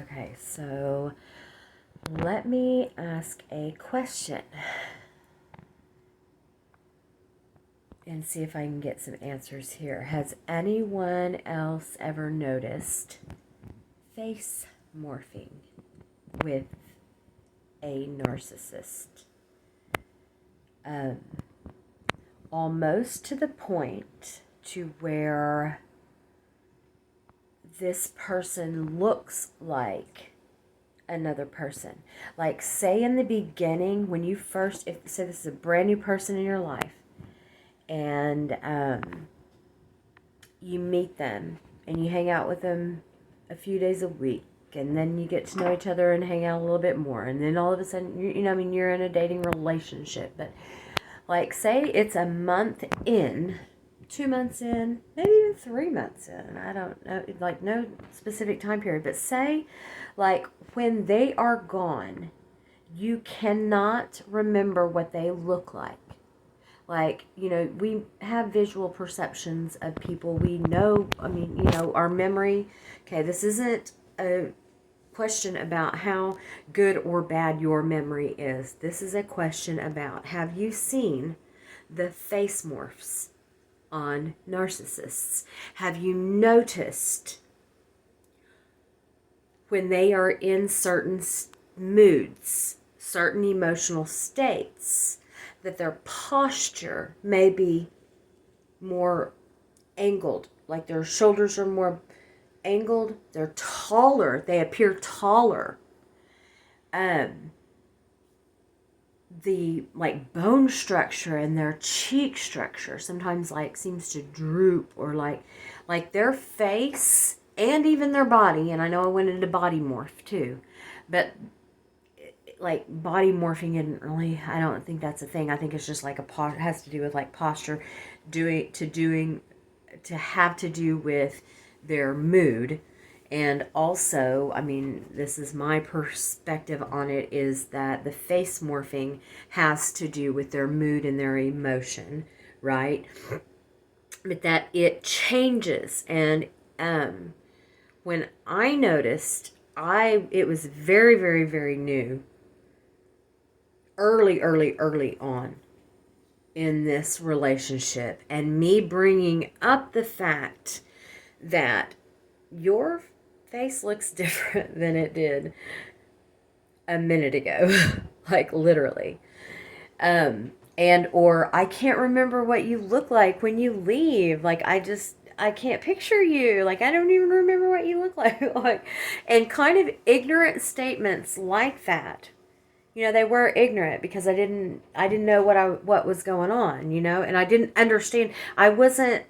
Okay, so let me ask a question and see if I can get some answers here. Has anyone else ever noticed face morphing with a narcissist? Almost to the point to where this person looks like another person. Like, say in the beginning, when you first, if say this is a brand new person in your life, and you meet them and you hang out with them a few days a week, and then you get to know each other and hang out a little bit more, and then all of a sudden, you're in a dating relationship. But like, say it's a month in, 2 months in, maybe even 3 months in. I don't know, like, no specific time period. But say, like, when they are gone, you cannot remember what they look like. Like, we have visual perceptions of people. We know, our memory. Okay, this isn't a question about how good or bad your memory is. This is a question about, have you seen the face morphs on narcissists? Have you noticed when they are in certain moods, certain emotional states, that their posture may be more angled, like their shoulders are more angled, they're taller, they appear taller. The like bone structure and their cheek structure sometimes like seems to droop, or like their face and even their body. And I know I went into body morph too, but like body morphing isn't really, I don't think that's a thing. I think it's just like it has to do with like posture, to have to do with their mood. And also, this is my perspective on it, is that the face morphing has to do with their mood and their emotion, right? But that it changes. And when I noticed, it was very, very, very new, early on in this relationship, and me bringing up the fact that your face looks different than it did a minute ago. Like, literally. And or I can't remember what you look like when you leave. Like, I can't picture you. Like, I don't even remember what you look like. Like, and kind of ignorant statements like that. They were ignorant because I didn't know what was going on, and I didn't understand. I wasn't,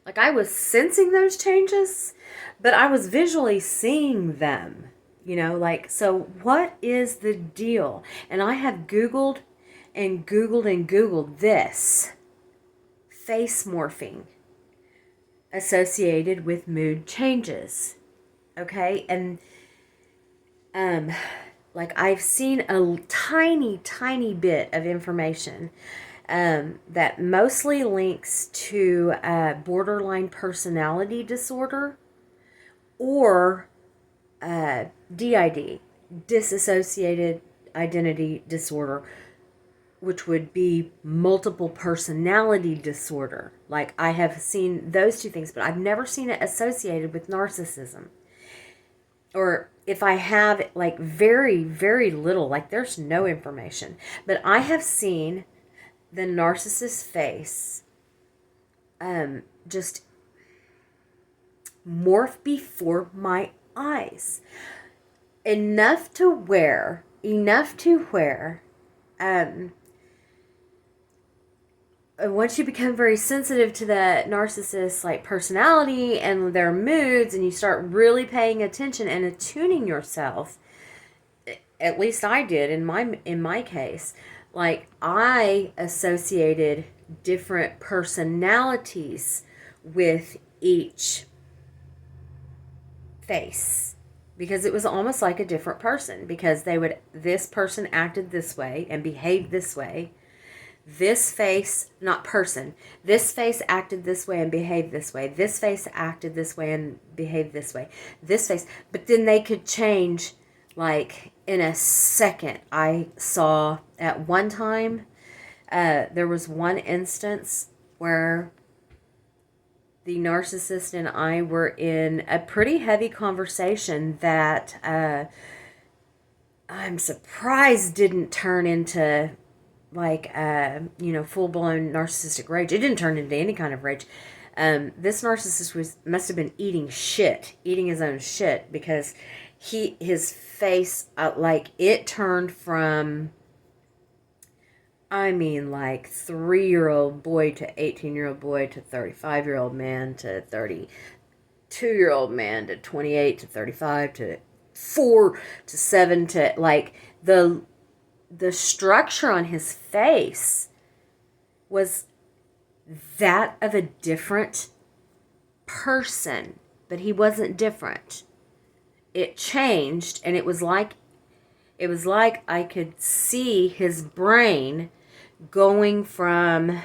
like, I was sensing those changes, but I was visually seeing them, like, so what is the deal? And I have Googled and Googled and Googled this face morphing associated with mood changes. Okay. And, like, I've seen a tiny bit of information that mostly links to borderline personality disorder, or DID, dissociated identity disorder, which would be multiple personality disorder. Like, I have seen those two things, but I've never seen it associated with narcissism. Or if I have, like, very, very little, like, there's no information. But I have seen the narcissist face just morph before my eyes. Enough to where once you become very sensitive to the narcissist's like personality and their moods, and you start really paying attention and attuning yourself, at least I did in my case, like, I associated different personalities with each face, because it was almost like a different person, because this person acted this way and behaved this way. this face, not person, this face acted this way and behaved this way. This face acted this way and behaved this way. This face, but then they could change like in a second. I saw at one time, there was one instance where the narcissist and I were in a pretty heavy conversation that I'm surprised didn't turn into like full-blown narcissistic rage. It didn't turn into any kind of rage. This narcissist must have been eating his own shit, because his face, like, it turned from, I mean, like 3-year-old boy to 18-year-old boy to 35-year-old man to 32-year-old man to 28 to 35 to 4 to 7 to, like, the structure on his face was that of a different person, but he wasn't different. It changed, and it was like I could see his brain going from,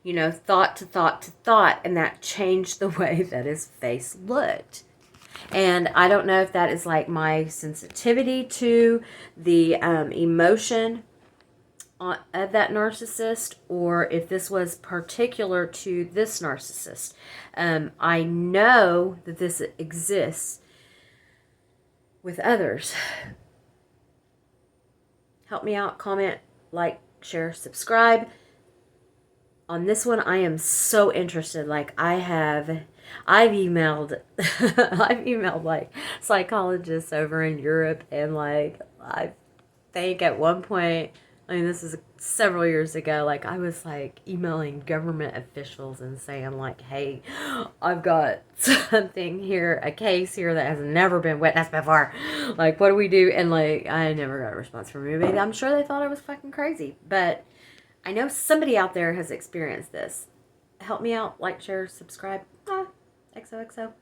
thought to thought to thought, and that changed the way that his face looked. And I don't know if that is like my sensitivity to the emotion of that narcissist, or if this was particular to this narcissist. I know that this exists with others. Help me out, comment, like, share, subscribe. On this one, I am so interested. Like, I've emailed like psychologists over in Europe, and like, I think at one point, I mean, this is several years ago, like, I was like emailing government officials and saying like, hey, I've got something here, a case here that has never been witnessed before. Like, what do we do? And like, I never got a response from anybody. I'm sure they thought I was fucking crazy, but I know somebody out there has experienced this. Help me out, like, share, subscribe. XOXO.